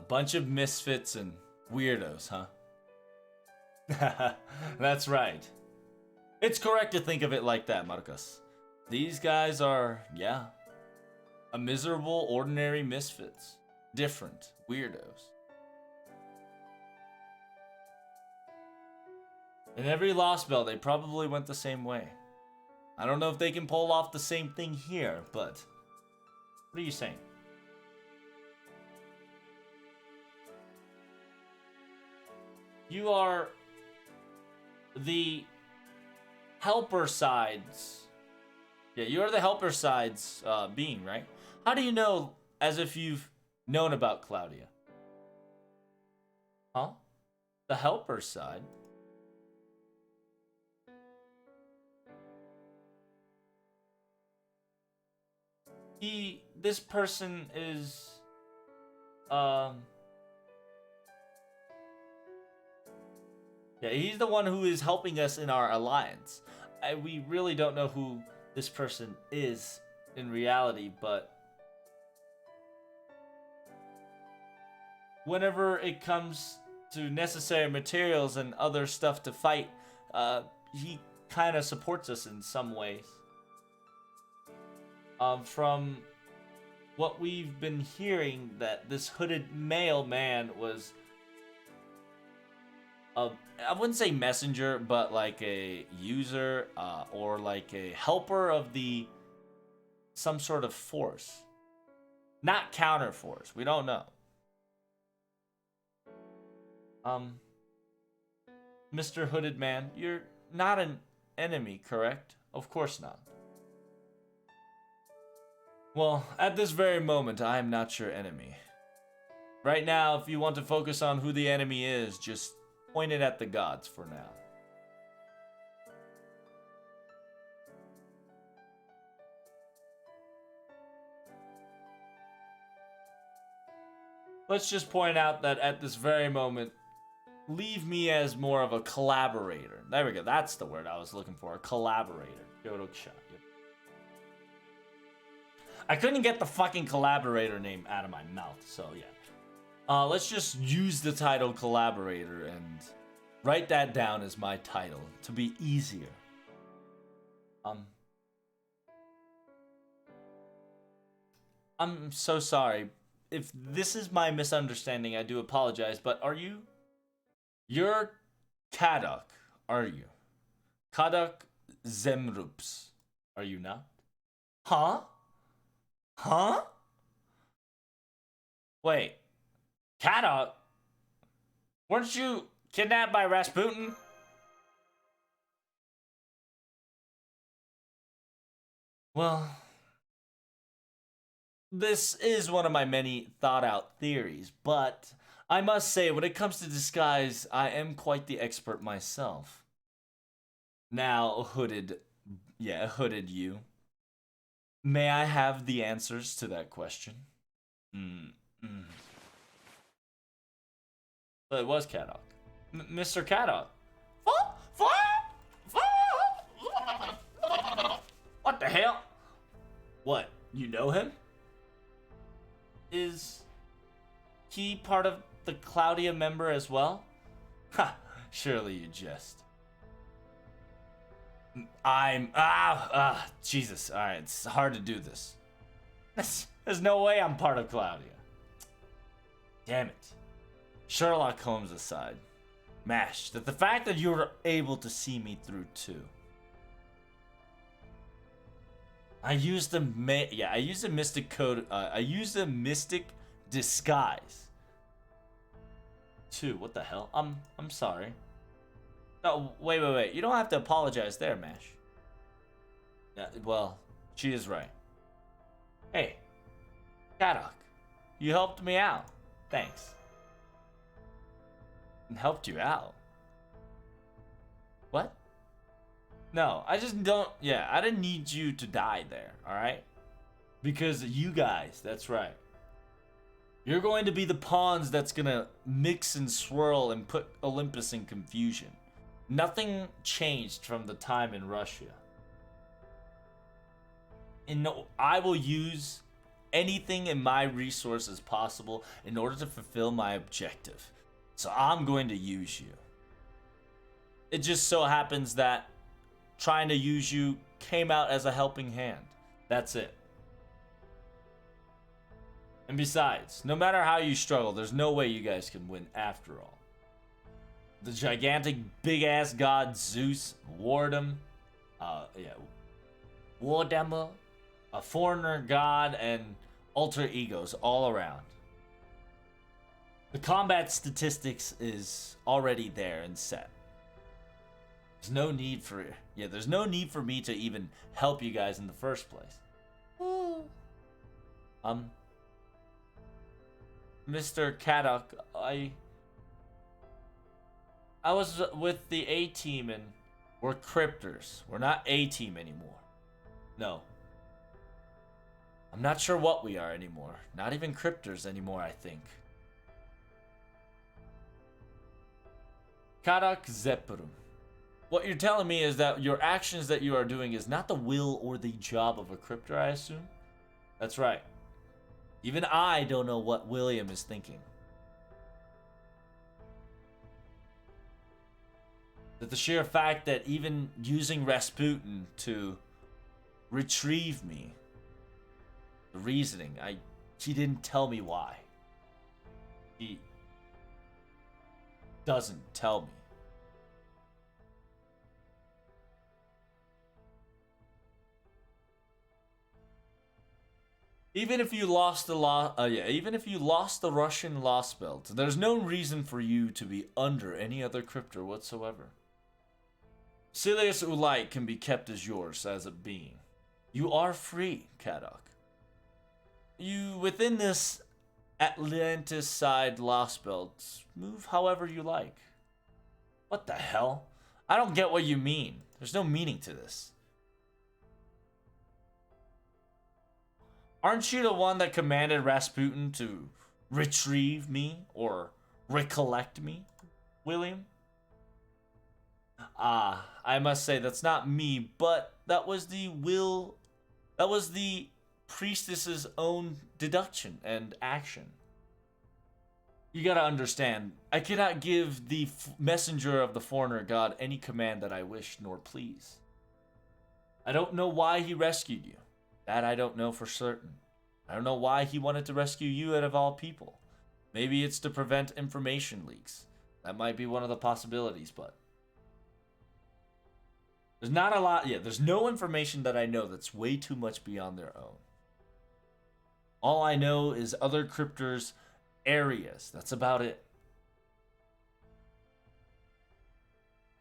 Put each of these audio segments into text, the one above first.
bunch of misfits and weirdos, huh? That's right. It's correct to think of it like that, Marcus. These guys are, yeah, a miserable, ordinary misfits. Different weirdos. In every Lost Belt, they probably went the same way. I don't know if they can pull off the same thing here, but what are you saying? You are the helper sides. Yeah, you're the helper sides being, right? How do you know as if you've known about Claudia? Huh? The helper side? This person is, yeah, he's the one who is helping us in our alliance. We really don't know who this person is in reality, but whenever it comes to necessary materials and other stuff to fight, he kind of supports us in some ways. From what we've been hearing, that this hooded mailman was I wouldn't say messenger, but like a user or like a helper of the some sort of force. Not counter force. We don't know. Mr. Hooded Man, you're not an enemy, correct? Of course not. Well, at this very moment, I am not your enemy. Right now, if you want to focus on who the enemy is, just point it at the gods for now. Let's just point out that at this very moment, leave me as more of a collaborator. There we go. That's the word I was looking for. A collaborator. I couldn't get the fucking collaborator name out of my mouth, so yeah. Let's just use the title collaborator and write that down as my title to be easier. I'm so sorry. If this is my misunderstanding, I do apologize, but you're Kadok, are you? Kadok Zemrups, are you not? Huh? Huh? Wait. Kadok? Weren't you kidnapped by Rasputin? Well, this is one of my many thought out theories, but I must say, when it comes to disguise, I am quite the expert myself. Now, hooded you. May I have the answers to that question? But it was Kadok. Mr. Kadok. What the hell? What? You know him? Is he part of the Claudia member as well? Ha! Surely you jest. Jesus. Alright, it's hard to do this. There's no way I'm part of Claudia. Damn it. Sherlock Holmes aside. Mash, that the fact that you were able to see me through too. I used a mystic code. I used a mystic disguise. Too. What the hell? I'm sorry. No, wait. You don't have to apologize there, Mash. Yeah, well, she is right. Hey, Kadok, you helped me out. Thanks. And helped you out? What? No, I just don't. Yeah, I didn't need you to die there, alright? Because you guys, that's right. You're going to be the pawns that's gonna mix and swirl and put Olympus in confusion. Nothing changed from the time in Russia. And no, I will use anything in my resources possible in order to fulfill my objective. So I'm going to use you. It just so happens that trying to use you came out as a helping hand. That's it. And besides, no matter how you struggle, there's no way you guys can win after all. The gigantic big ass god Zeus, Wardem, Wardemmer, a foreigner god, and alter egos all around. The combat statistics is already there and set. There's no need for me to even help you guys in the first place. Mr. Kadok, I was with the A team and we're cryptors. We're not A team anymore. No. I'm not sure what we are anymore. Not even cryptors anymore, I think. Kadok Zeppurum. What you're telling me is that your actions that you are doing is not the will or the job of a cryptor, I assume? That's right. Even I don't know what William is thinking. That the sheer fact that even using Rasputin to retrieve me, the reasoning, he didn't tell me why. He doesn't tell me. Even if you lost the Russian lost belt, there's no reason for you to be under any other cryptor whatsoever. Silius Ulite can be kept as yours as a being. You are free, Kadok. You, within this Atlantis side lost belts, move however you like. What the hell? I don't get what you mean. There's no meaning to this. Aren't you the one that commanded Rasputin to retrieve me or recollect me, William? I must say that's not me, but that was the priestess's own deduction and action. You gotta understand, I cannot give the messenger of the foreigner god any command that I wish nor please. I don't know why he rescued you. That I don't know for certain. I don't know why he wanted to rescue you out of all people. Maybe it's to prevent information leaks. That might be one of the possibilities, but there's not a lot. Yeah, there's no information that I know that's way too much beyond their own. All I know is other cryptors' areas. That's about it.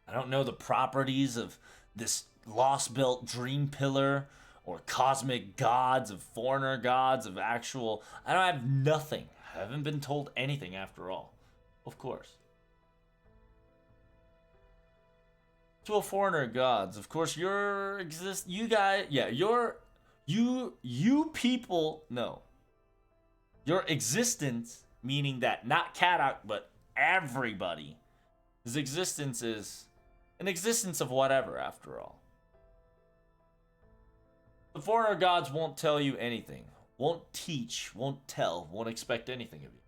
I don't know the properties of this lost belt dream pillar or cosmic gods of foreigner gods of actual. I don't have nothing. I haven't been told anything after all. Of course. To a foreigner gods, of course, you guys, yeah, you people, no. Your existence, meaning that not Kadok, but everybody, his existence is an existence of whatever, after all. The foreigner gods won't tell you anything, won't teach, won't tell, won't expect anything of you.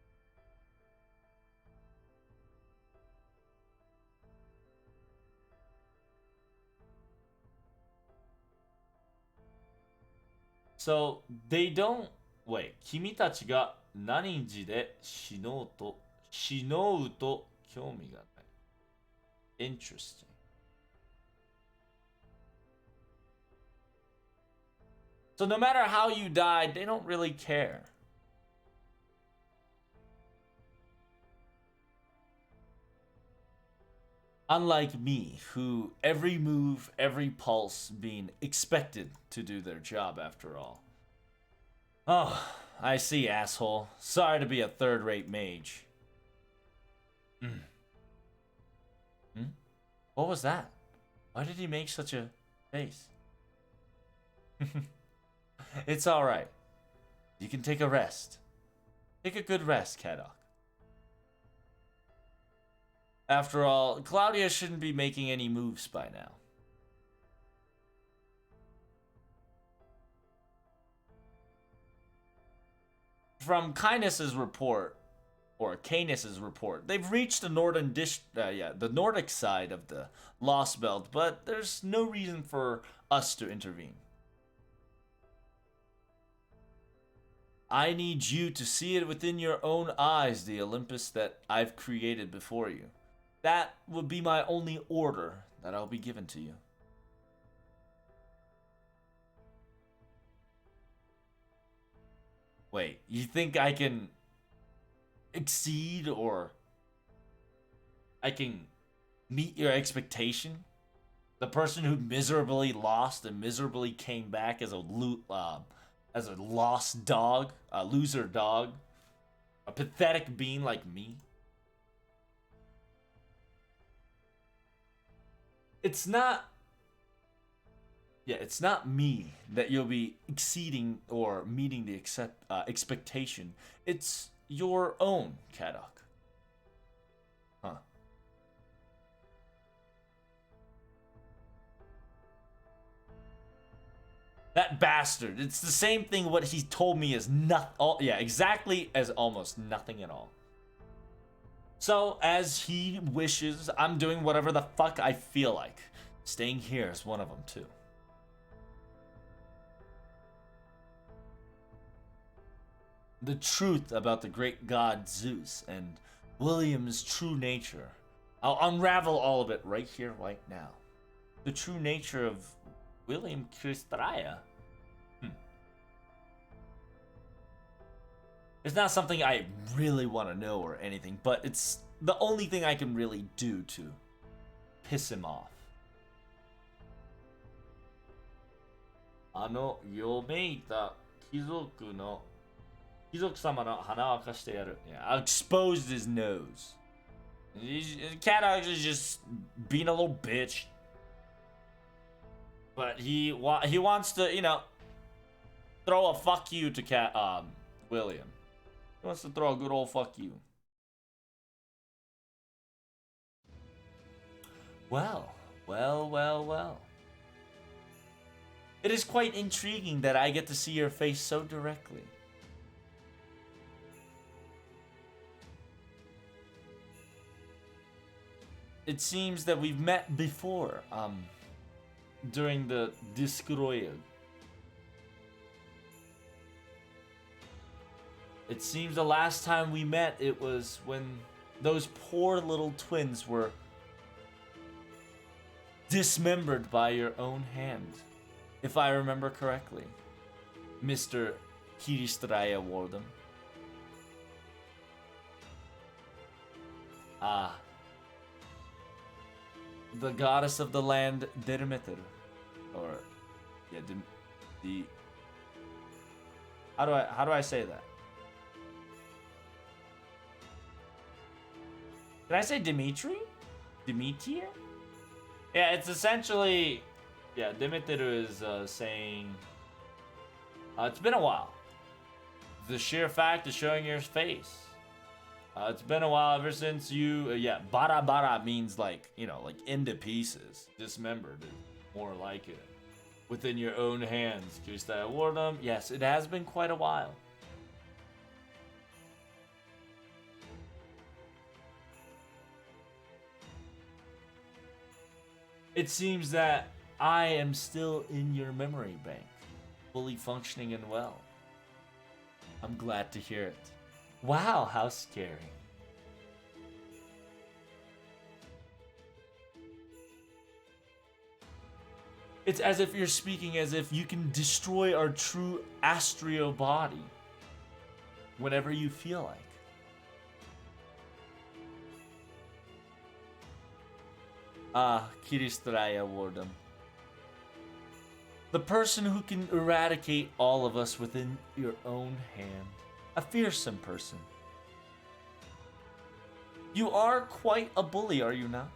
So, they don't... Wait, 君たちが何時で死のうと興味がない。Interesting. So no matter how you died, they don't really care. Unlike me, who every move, every pulse being expected to do their job after all. Oh, I see, asshole. Sorry to be a third-rate mage. What was that? Why did he make such a face? It's alright. You can take a rest. Take a good rest, Kadok. After all, Claudia shouldn't be making any moves by now. from Kindness's report, or Canis's report, they've reached the the Nordic side of the Lost Belt, but there's no reason for us to intervene. I need you to see it within your own eyes, the Olympus that I've created before you. That would be my only order that I'll be given to you. Wait, you think I can exceed or I can meet your expectation? The person who miserably lost and miserably came back as a lost dog, a loser dog, a pathetic being like me. It's not. Yeah, it's not me that you'll be exceeding or meeting the expectation. It's your own, Kadok. Huh. That bastard. It's the same thing what he told me is not yeah, exactly as almost nothing at all. So, as he wishes, I'm doing whatever the fuck I feel like. Staying here is one of them too. The truth about the great god Zeus and William's true nature. I'll unravel all of it right here, right now. The true nature of William Kristraya. It's not something I really want to know or anything, but it's the only thing I can really do to piss him off. 嫁いた貴族様の鼻を明かしてやる. Yeah, I exposed his nose. Cat is just being a little bitch. But he wants to, throw a fuck you to William. He wants to throw a good old fuck you. Well. It is quite intriguing that I get to see your face so directly. It seems that we've met before, during the Discroya. It seems the last time we met, it was when those poor little twins were dismembered by your own hand, if I remember correctly, Mr. Kiristraya Wardem. Ah. The goddess of the land, Demeter. Or, yeah, how do I say that? Did I say Dimitri? Demeter? Yeah, it's essentially, yeah, Demeter is saying, it's been a while. The sheer fact of showing your face. It's been a while ever since you, bara bara means like, like into pieces. Dismembered is more like it. Within your own hands. Kiristaya Wardem. Yes, it has been quite a while. It seems that I am still in your memory bank. Fully functioning and well. I'm glad to hear it. Wow, how scary. It's as if you're speaking as if you can destroy our true astral body whenever you feel like. Ah, Kiristraya Wardem. The person who can eradicate all of us within your own hand. A fearsome person. You are quite a bully, are you not?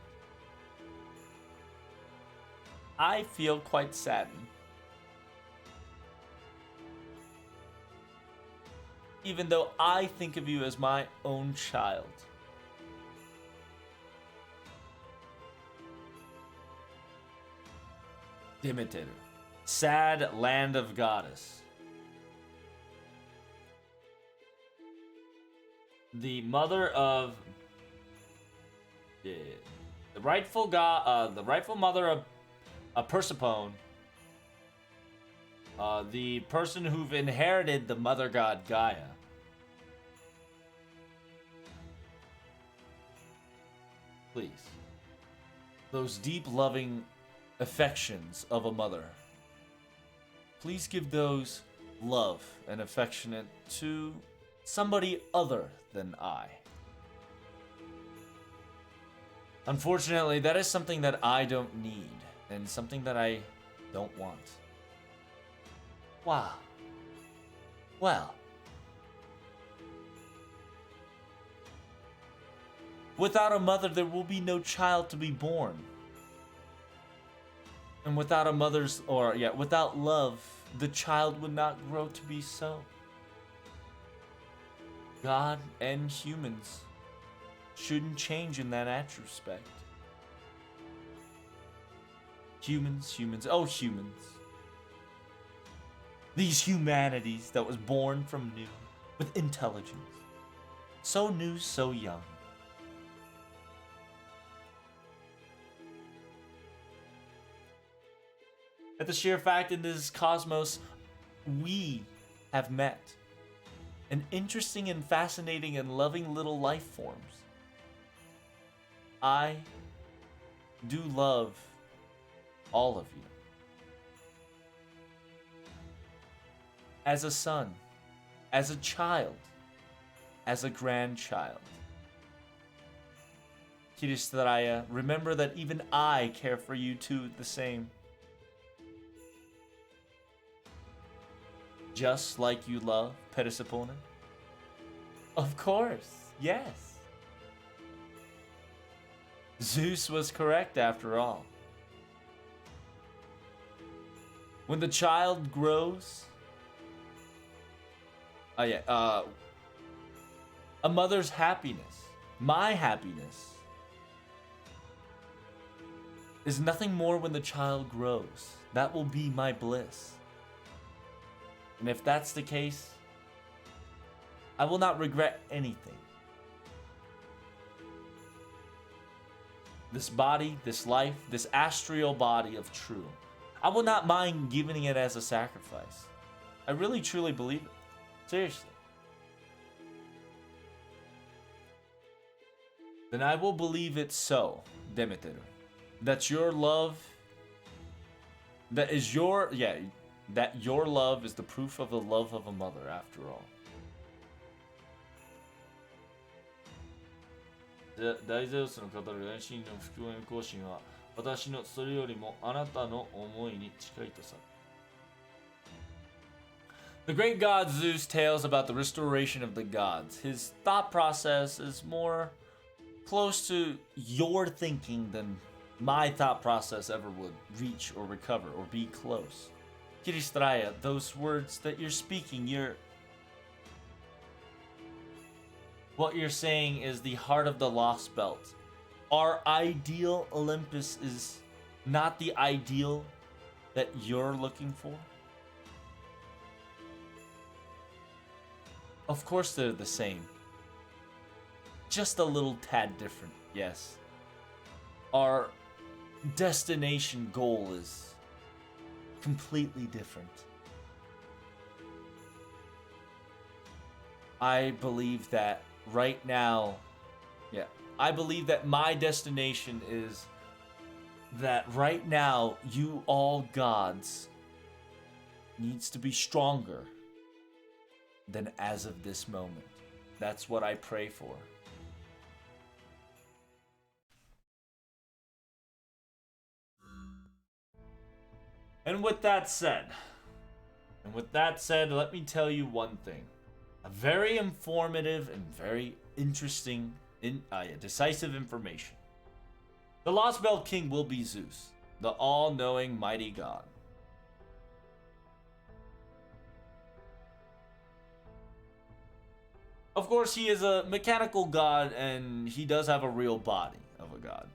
I feel quite saddened. Even though I think of you as my own child. Demeter. Sad land of goddess. the mother of the rightful god, the rightful mother of Persephone, the person who've inherited the mother god Gaia. Please. Those deep loving affections of a mother. Please give those love and affectionate to somebody other than I. Unfortunately, that is something that I don't need, and something that I don't want. Wow. Well. Without a mother, there will be no child to be born. And without a mother's, without love, the child would not grow to be so. God and humans shouldn't change in that respect. Humans, oh humans. These humanities that was born from new, with intelligence. So new, so young. At the sheer fact in this cosmos, we have met. An interesting and fascinating and loving little life forms. I do love all of you. As a son, as a child, as a grandchild. Kiristaraya, remember that even I care for you too the same. Just like you love Persephone? Of course, yes. Zeus was correct after all. When the child grows... a mother's happiness, my happiness, is nothing more when the child grows. That will be my bliss. And if that's the case, I will not regret anything. This body, this life, this astral body of true, I will not mind giving it as a sacrifice. I really truly believe it. Seriously. Then I will believe it so, Demeter. That your love, that your love is the proof of the love of a mother after all. 大ゼウスの語る遠心の復興行進は私のそれよりもあなたの思いに近いとさ。The great god Zeus tales about the restoration of the gods. His thought process is more close to your thinking than my thought process ever would reach or recover or be close. Kiristraya, those words that you're speaking, what you're saying is the heart of the lost belt. Our ideal Olympus is not the ideal that you're looking for. Of course they're the same. Just a little tad different, yes. Our destination goal is completely different. I believe that right now, I believe that my destination is that right now, you all gods needs to be stronger than as of this moment. That's what I pray for. And with that said, let me tell you one thing. A very informative and very interesting, decisive information. The Lost Belt King will be Zeus, the all-knowing mighty god. Of course, he is a mechanical god, and he does have a real body of a god.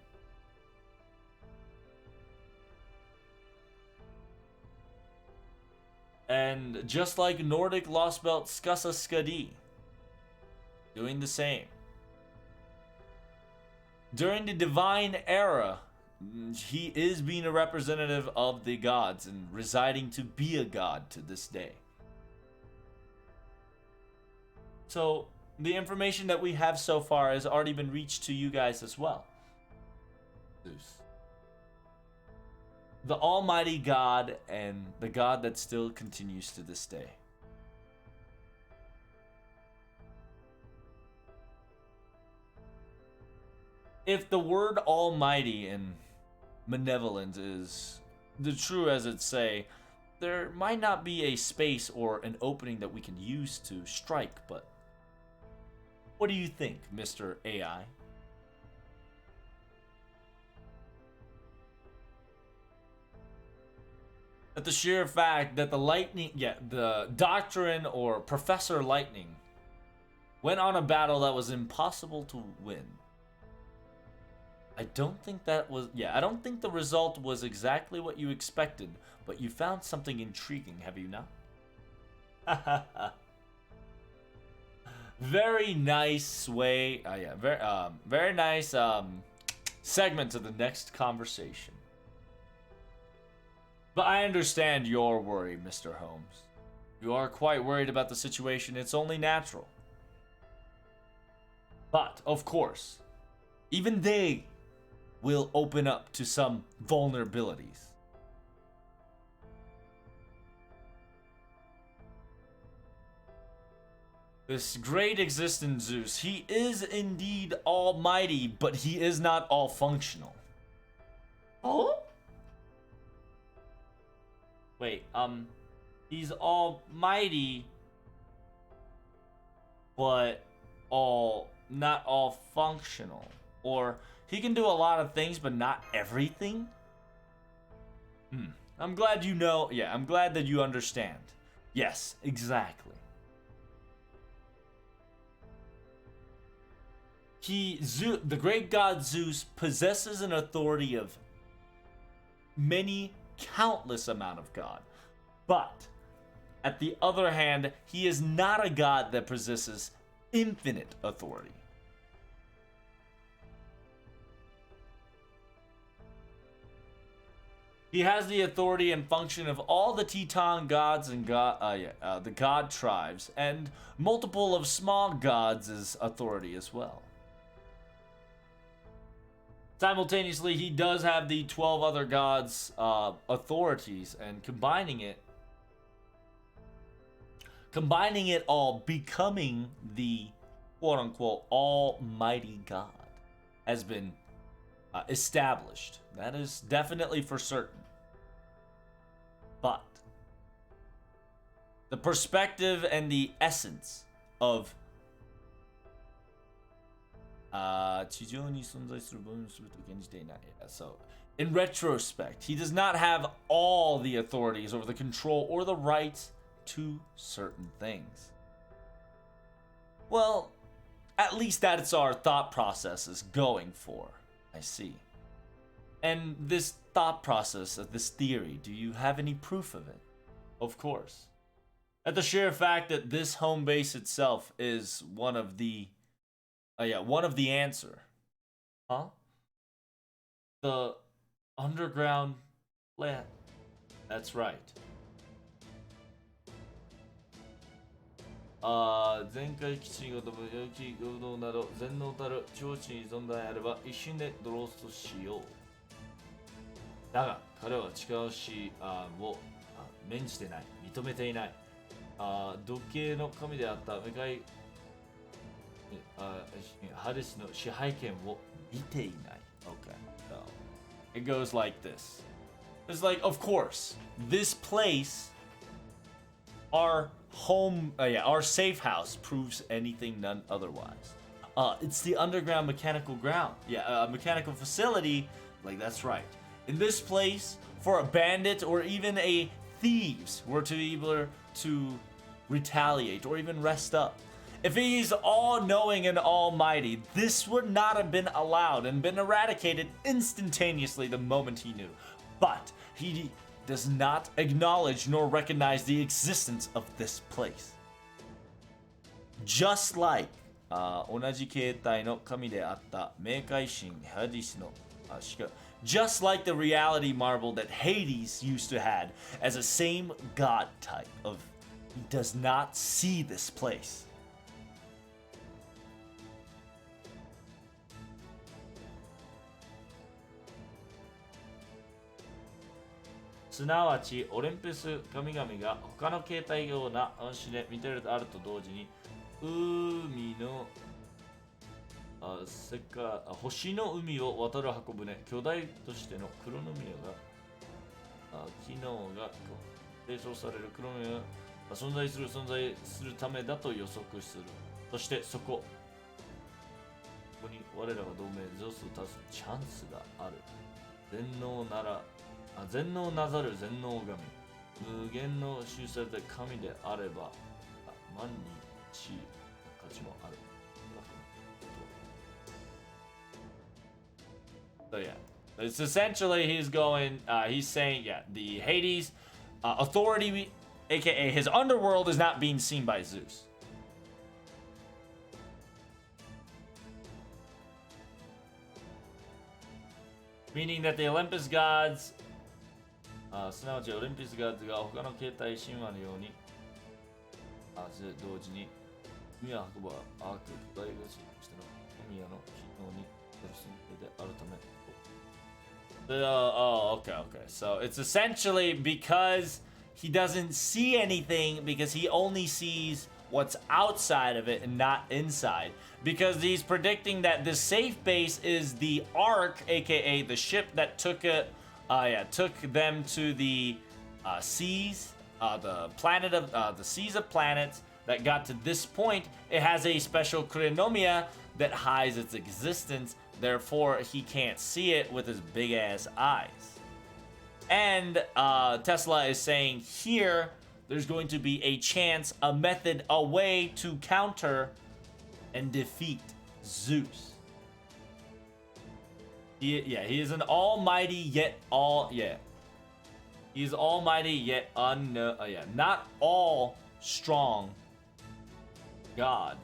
And just like Nordic Lost Belt Skasa Skadi, doing the same. During the divine era, he is being a representative of the gods and residing to be a god to this day. So, the information that we have so far has already been reached to you guys as well. Zeus. The Almighty God and the God that still continues to this day. If the word Almighty and malevolent is the true as it say, there might not be a space or an opening that we can use to strike, but what do you think, Mr. AI? That the sheer fact that the Doctrine or Professor Lightning went on a battle that was impossible to win. I don't think the result was exactly what you expected, but you found something intriguing, have you not? Very nice way, very nice segment to the next conversation. But I understand your worry, Mr. Holmes. You are quite worried about the situation, it's only natural. But, of course, even they will open up to some vulnerabilities. This great existent Zeus, he is indeed almighty, but he is not all functional. Oh? Wait, he's almighty, but not all functional. Or he can do a lot of things, but not everything? I'm glad you know. Yeah, I'm glad that you understand. Yes, exactly. The great god Zeus possesses an authority of many, countless amount of god. But, at the other hand, he is not a god that possesses infinite authority. He has the authority and function of all the Teton gods and the god tribes, and multiple of small gods' authority as well. Simultaneously, he does have the 12 other gods' authorities, and combining it all, becoming the quote-unquote almighty God has been established. That is definitely for certain. But the perspective and the essence of so in retrospect, he does not have all the authorities over the control or the rights to certain things. Well, at least that's our thought process is going for. I see. And this thought process, this theory, do you have any proof of it? Of course. At the sheer fact that this home base itself is one of the answer. Huh? The underground plant. That's right. 前回基地ごと無用機合同など全能たる超地に存在あれば一瞬でドローストしよう。だが彼は力押しを免じてない、認めていない。時計の神であった向かいハリスの支配権を見ていない。Okay. So it goes like this. It's like, of course, this place, our home, our safe house proves anything none otherwise. It's the underground mechanical ground. Mechanical facility. Like, that's right. In this place, for a bandit or even a thieves were to be able to retaliate or even rest up. If he's all-knowing and almighty, this would not have been allowed and been eradicated instantaneously the moment he knew. But he does not acknowledge nor recognize the existence of this place. Just like 同じ形態の神であった冥界神ハディスのjust like the reality marble that Hades used to had as a same god type of he does not see this place. Sunawachi, Olympus 神々が他の形態ような暗視で見てるとあると同時に海の星の海を渡る箱舟巨大としての黒宮が機能が提唱される黒宮が存在するためだと予測する。そしてここに我らが同盟ゼウスを足すチャンスがある。全能なざる全能神無限の修正で神であれば万日価値もある。So yeah, it's essentially he's saying, yeah, the Hades authority, aka his underworld, is not being seen by Zeus. Meaning that the Olympus gods, すなわちオリンピスガッズが他の形態神話のように、同時に海を運ぶアーク大合神としての神谷の機能による存在であるため。Okay. So it's essentially because he doesn't see anything because he only sees what's outside of it and not inside. Because he's predicting that the safe base is the Ark, aka the ship that took them to the seas, the planet of the seas of planets that got to this point. It has a special chronomia that hides its existence. Therefore, he can't see it with his big ass eyes. And Tesla is saying here, there's going to be a chance, a method, a way to counter and defeat Zeus. He is an almighty yet He is almighty yet not all strong God.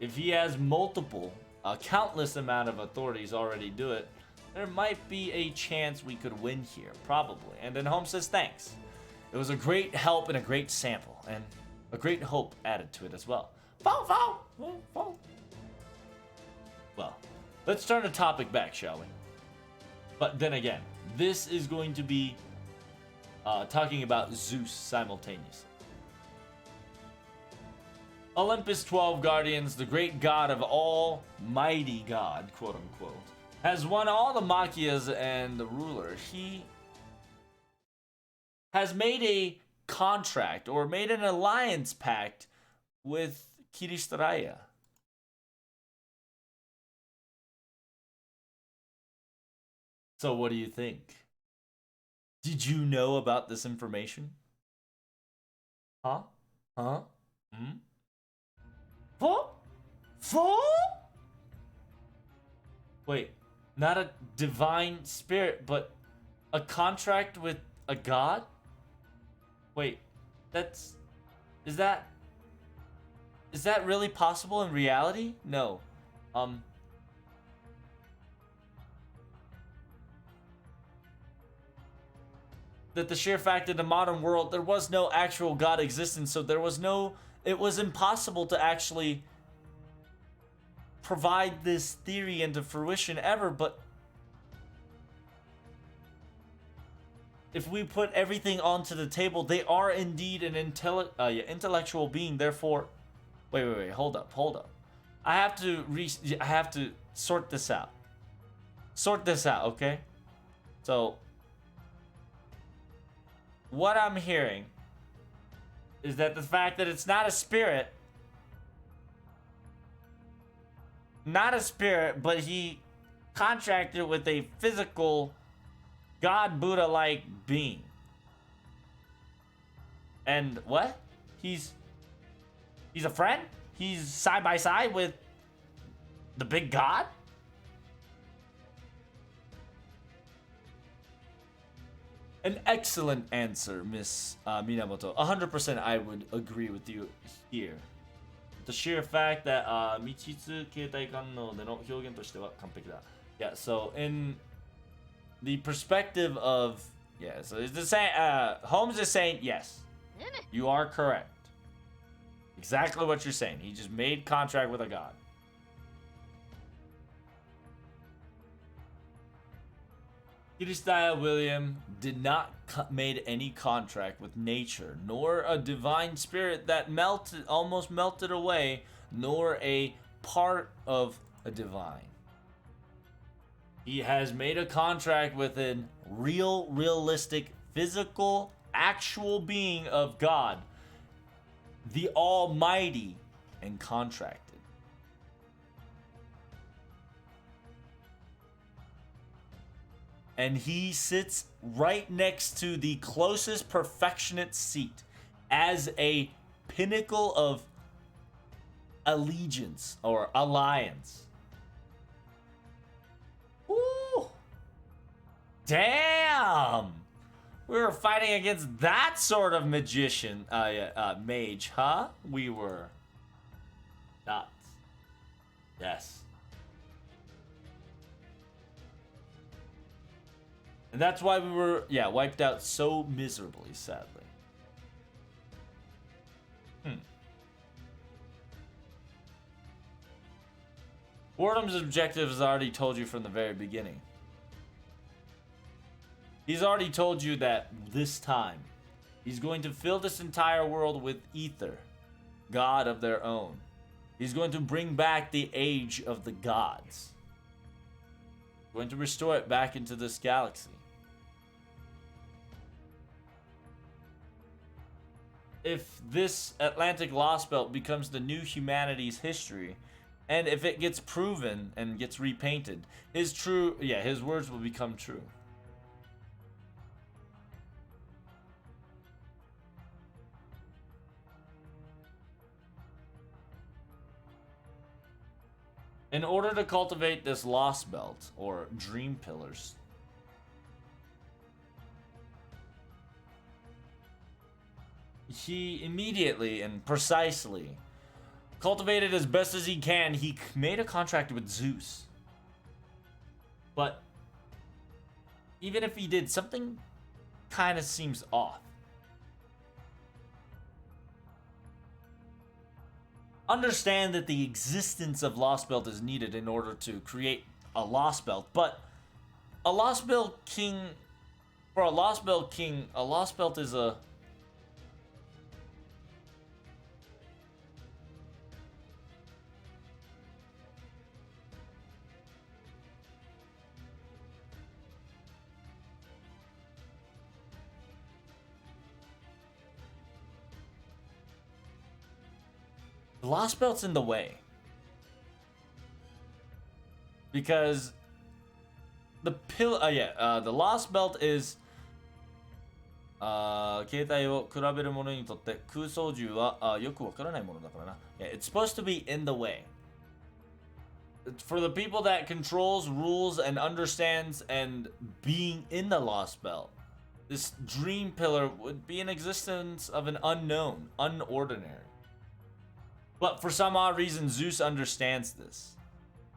If he has multiple, a countless amount of authorities already do it, there might be a chance we could win here, probably. And then Holmes says thanks. It was a great help and a great sample, and a great hope added to it as well. Fall. Well, let's turn the topic back, shall we? But then again, this is going to be talking about Zeus simultaneously. Olympus 12 Guardians, the great god of almighty God, quote unquote, has won all the Machias and the ruler. He has made a contract or made an alliance pact with Kiristaraya. So what do you think? Did you know about this information? Huh? For? Wait, not a divine spirit, but a contract with a god? Wait, is that really possible in reality? No. That the sheer fact in the modern world there was no actual god existence, so it was impossible to actually provide this theory into fruition ever. But if we put everything onto the table, they are indeed an intellectual being. Therefore, wait, hold up. I have to sort this out. Okay? So what I'm hearing is that the fact that it's not a spirit, but he contracted with a physical God Buddha-like being. And what? He's a friend? He's side by side with the big god? An excellent answer, Miss Minamoto. 100% I would agree with you here. the sheer fact that 未知形態官能での表現としては完璧だ. Yeah, so in the perspective of, yeah, so it's the same, Holmes is saying, yes, you are correct. Exactly what you're saying. He just made contract with a god. Kiristaya William did not made any contract with nature, nor a divine spirit that almost melted away, nor a part of a divine. He has made a contract with an realistic, physical, actual being of God, the Almighty, and contracted. And he sits right next to the closest perfectionate seat as a pinnacle of allegiance or alliance. Ooh. Damn! We were fighting against that sort of magician, mage, huh? We were. Nuts. Yes. And that's why we were, wiped out so miserably, sadly. Wardham's objective has already told you from the very beginning. He's already told you that this time, he's going to fill this entire world with ether, God of their own. He's going to bring back the age of the gods. Going to restore it back into this galaxy. If this Atlantic Lost Belt becomes the new humanity's history, and if it gets proven and gets repainted, his words will become true. In order to cultivate this Lost Belt, or Dream Pillars, he immediately and precisely cultivated as best as he can. He made a contract with Zeus. But even if he did, something kind of seems off. Understand that the existence of Lost Belt is needed in order to create a Lost Belt, but a Lost Belt king, for a Lost Belt king, a Lost Belt is a the Lost Belt's in the way. Because the Lost Belt is 携帯を比べる者にとって空想銃はよくわからないものだからな。Yeah, it's supposed to be in the way. For the people that controls, rules, and understands and being in the Lost Belt, this dream pillar would be an existence of an unknown, unordinary. But for some odd reason, Zeus understands this.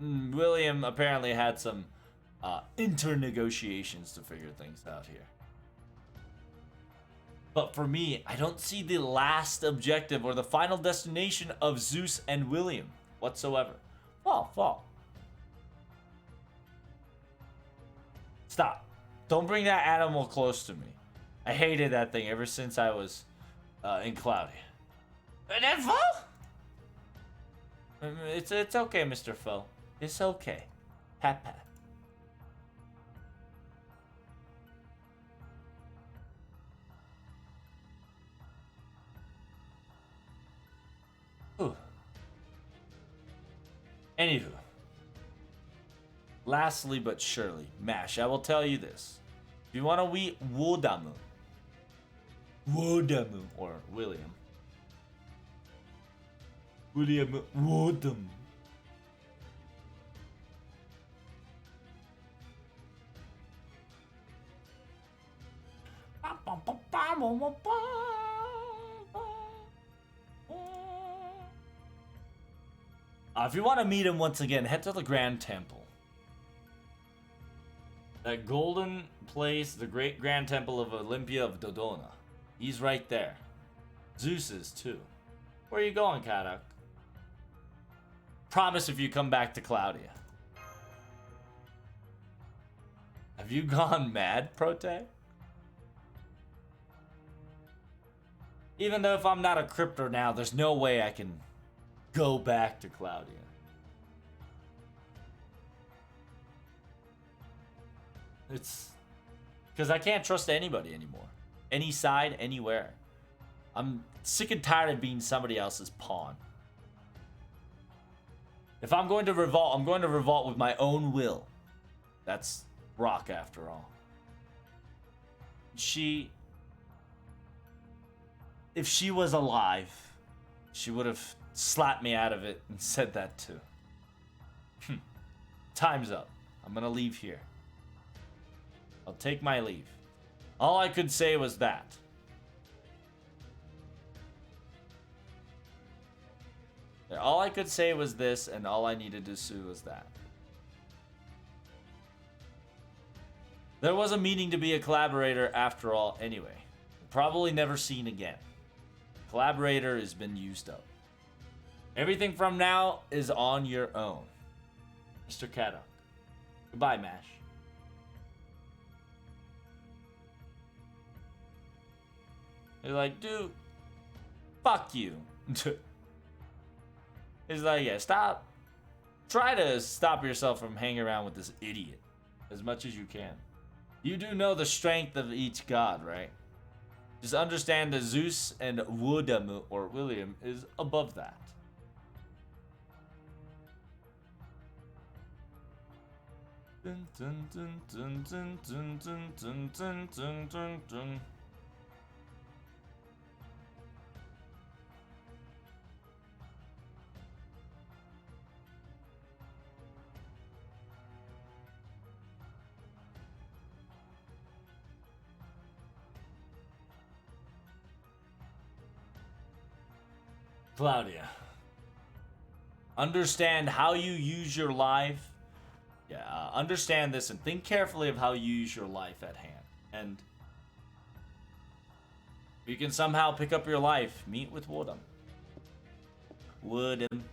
William apparently had some internegotiations to figure things out here. But for me, I don't see the last objective or the final destination of Zeus and William whatsoever. Fall. Stop. Don't bring that animal close to me. I hated that thing ever since I was in Cloudy. And then fall? It's okay, Mr. Foe. It's okay. Pat pat. Ooh. Anywho. Lastly but surely, MASH, I will tell you this. If you want to meet Wodamu, or William Wodamu. If you want to meet him once again, head to the Grand Temple. That golden place, the great Grand Temple of Olympia of Dodona. He's right there. Zeus is too. Where are you going, Kadok? Promise if you come back to Claudia. Have you gone mad, Prote? Even though if I'm not a cryptor now, there's no way I can go back to Claudia. It's because I can't trust anybody anymore. Any side, anywhere. I'm sick and tired of being somebody else's pawn. If I'm going to revolt, I'm going to revolt with my own will. That's rock after all. If she was alive, she would have slapped me out of it and said that too. Time's up. I'm gonna leave here. I'll take my leave. All I could say was that. All I could say was this, and all I needed to do was that. There was a meaning to be a collaborator after all anyway. Probably never seen again. Collaborator has been used up. Everything from now is on your own. Mr. Kadok. Goodbye, Mash. He's like, dude, fuck you. He's like, yeah, stop. Try to stop yourself from hanging around with this idiot as much as you can. You do know the strength of each god, right? Just understand that Zeus and Woodam or William is above that. Dun, dun, dun, dun, dun, dun, dun, dun, dun, dun, dun, dun. Claudia, understand how you use your life. Yeah, understand this and think carefully of how you use your life at hand. And if you can somehow pick up your life, meet with Woodham. Woodham.